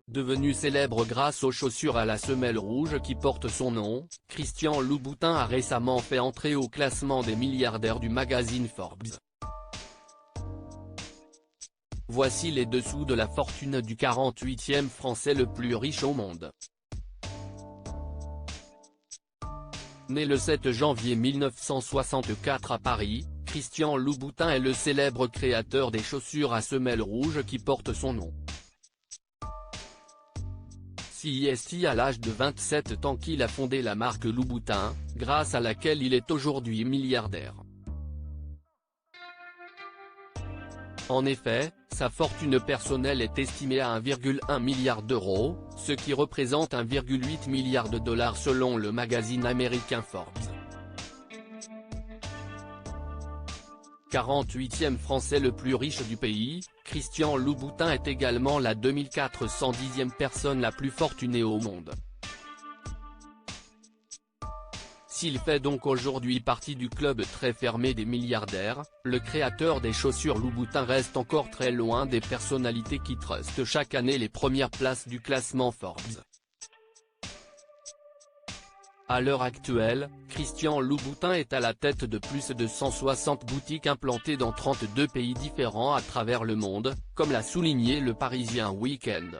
Devenu célèbre grâce aux chaussures à la semelle rouge qui portent son nom, Christian Louboutin a récemment fait entrer au classement des milliardaires du magazine Forbes. Voici les dessous de la fortune du 48e Français le plus riche au monde. Né le 7 janvier 1964 à Paris, Christian Louboutin est le célèbre créateur des chaussures à semelle rouge qui portent son nom. C'est à l'âge de 27 ans qu'il a fondé la marque Louboutin, grâce à laquelle il est aujourd'hui milliardaire. En effet, sa fortune personnelle est estimée à 1,1 milliard d'euros, ce qui représente 1,8 milliard de dollars selon le magazine américain Forbes. 48e Français le plus riche du pays, Christian Louboutin est également la 2410e personne la plus fortunée au monde. S'il fait donc aujourd'hui partie du club très fermé des milliardaires, le créateur des chaussures Louboutin reste encore très loin des personnalités qui trustent chaque année les premières places du classement Forbes. À l'heure actuelle, Christian Louboutin est à la tête de plus de 160 boutiques implantées dans 32 pays différents à travers le monde, comme l'a souligné le Parisien Week-end.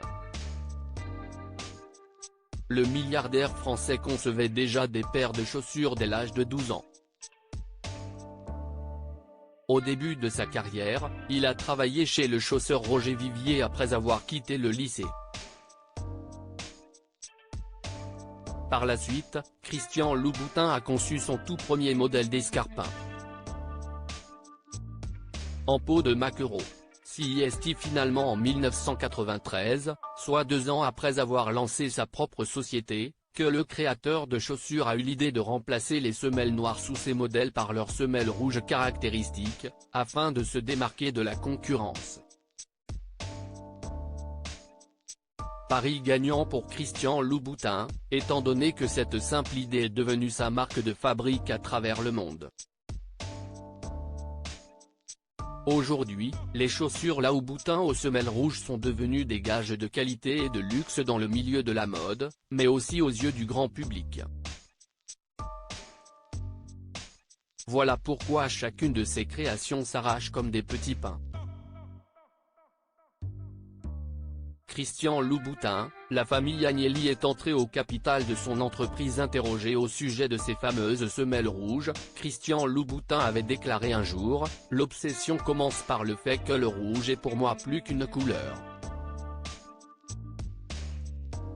Le milliardaire français concevait déjà des paires de chaussures dès l'âge de 12 ans. Au début de sa carrière, il a travaillé chez le chausseur Roger Vivier après avoir quitté le lycée. Par la suite, Christian Louboutin a conçu son tout premier modèle d'escarpin en peau de maquereau. C'est finalement en 1993, soit 2 ans après avoir lancé sa propre société, que le créateur de chaussures a eu l'idée de remplacer les semelles noires sous ses modèles par leurs semelles rouges caractéristiques, afin de se démarquer de la concurrence. Pari gagnant pour Christian Louboutin, étant donné que cette simple idée est devenue sa marque de fabrique à travers le monde. Aujourd'hui, les chaussures Louboutin aux semelles rouges sont devenues des gages de qualité et de luxe dans le milieu de la mode, mais aussi aux yeux du grand public. Voilà pourquoi chacune de ses créations s'arrache comme des petits pains. Christian Louboutin, la famille Agnelli est entrée au capital de son entreprise. Interrogé au sujet de ces fameuses semelles rouges, Christian Louboutin avait déclaré un jour « L'obsession commence par le fait que le rouge est pour moi plus qu'une couleur.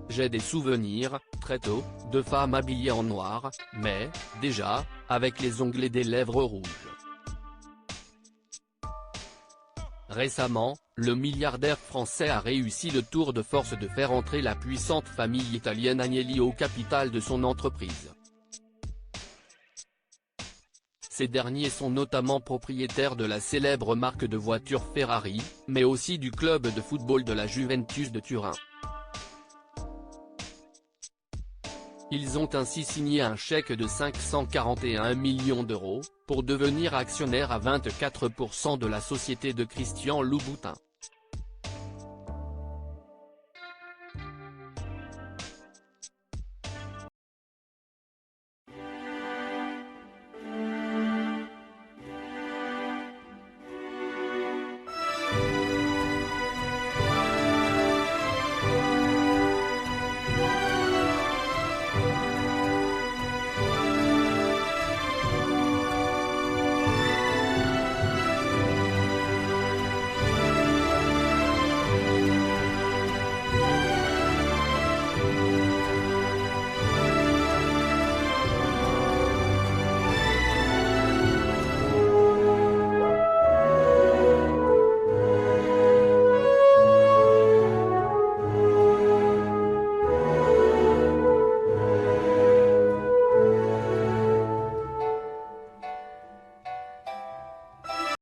J'ai des souvenirs, très tôt, de femmes habillées en noir, mais, déjà, avec les ongles et des lèvres rouges. » Récemment, le milliardaire français a réussi le tour de force de faire entrer la puissante famille italienne Agnelli au capital de son entreprise. Ces derniers sont notamment propriétaires de la célèbre marque de voitures Ferrari, mais aussi du club de football de la Juventus de Turin. Ils ont ainsi signé un chèque de 541 millions d'euros, pour devenir actionnaire à 24% de la société de Christian Louboutin.